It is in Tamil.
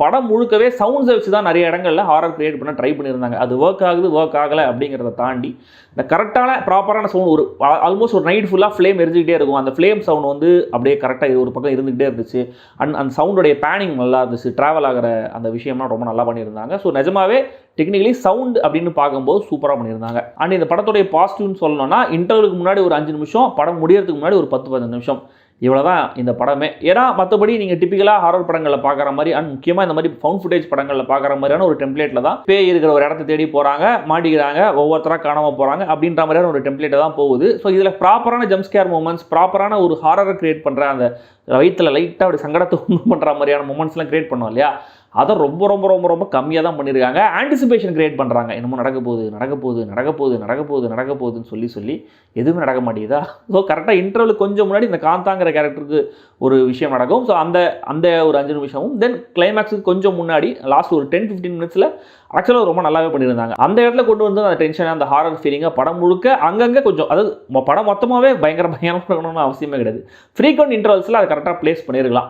படம் முழுக்கவே சவுண்ட்ஸை வச்சு தான் நிறைய இடங்களில் ஹாரர் கிரியேட் பண்ண ட்ரை பண்ணியிருந்தாங்க. அது ஒர்க் ஆகுது ஒர்க் ஆகலை அப்படிங்கிறத தாண்டி இந்த கரெக்டான ப்ராப்பரான சவுண்ட் ஒரு ஆல்மோஸ்ட் ஒரு நைட் ஃபுல்லாக ஃப்ளேம் எரிஞ்சிக்கிட்டே இருக்கும். அந்த ஃப்ளேம் சவுண்ட் வந்து அப்படியே கரெக்டாக ஒரு பக்கம் இருந்துகிட்டே இருந்துச்சு. அந்த சவுண்டோடைய பேனிங் நல்லா இருந்துச்சு. ட்ராவல் ஆகிற அந்த விஷயம்லாம் ரொம்ப நல்லா பண்ணியிருந்தாங்க. ஸோ நிஜமாவே டெக்னிக்கலி சவுண்ட் அப்படின்னு பார்க்கும்போது சூப்பராக பண்ணியிருந்தாங்க. அண்ட் இந்த படத்துடைய பாசிட்டிவ்னு சொல்லணும்னா இன்டர்வலுக்கு முன்னாடி ஒரு 5 நிமிஷம், படம் முடியறதுக்கு முன்னாடி ஒரு 10-15 நிமிஷம், இவ்வளோ தான் இந்த படமே. ஏன்னா மற்றபடி நீங்கள் டிப்பிக்கலாக ஹாரர் படங்களில் பார்க்குற மாதிரி அண்ட் முக்கியமாக இந்த மாதிரி ஃபவுண்ட் ஃபுட்டேஜ் படங்களில் பார்க்குற மாதிரியான ஒரு டெம்ப்ளேட்டில் தான் பேய் இருக்கிற ஒரு இடத்த தேடி போகிறாங்க, மாட்டிக்கிறாங்க, ஒவ்வொருத்தராக காணாமல் போகிறாங்க அப்படின்ற மாதிரியான ஒரு டெம்ப்ளேட்டை தான் போகுது. ஸோ இதில் ப்ராப்பரான ஜம்ப்ஸ்கேர் மூமெண்ட்ஸ், ப்ராப்பரான ஒரு ஹாரரை கிரியேட் பண்ணுற அந்த வயிற்றில் லைட்டாக அப்படி சங்கடத்தை உண்டு பண்ணுற மாதிரியான மூமெண்ட்ஸ்லாம் கிரியேட் பண்ணோம் இல்லையா, அதை ரொம்ப ரொம்ப ரொம்ப ரொம்ப கம்மியாக தான் பண்ணியிருக்காங்க. ஆன்டிசிபேஷன் கிரியேட் பண்ணுறாங்க. என்னமோ நடக்க போகுதுன்னு சொல்லி எதுவுமே நடக்க மாட்டேங்குதா. ஸோ கரெக்டாக இன்டர்வலுக்கு கொஞ்சம் முன்னாடி இந்த காந்தாங்கிற கேரக்டருக்கு ஒரு விஷயம் நடக்கும். ஸோ அந்த ஒரு 5 நிமிஷமும் தென் கிளைமேக்ஸுக்கு கொஞ்சம் முன்னாடி லாஸ்ட் ஒரு 10-15 மினிட்ஸில் ஆக்சுவலாக ரொம்ப நல்லாவே பண்ணியிருந்தாங்க. அந்த இடத்துல கொண்டு வந்து அந்த டென்ஷன், அந்த ஹாரர் ஃபீலிங்கை படம் முழுக்க அங்கங்கே கொஞ்சம், அதாவது படம் மொத்தமாகவே பயங்கரமாக இருக்கணும்னு அவசியமே கிடையாது. ஃப்ரீக்வெண்ட் இன்டர்வல்ஸில் அதை கரெக்டாக ப்ளேஸ் பண்ணியிருக்கலாம்.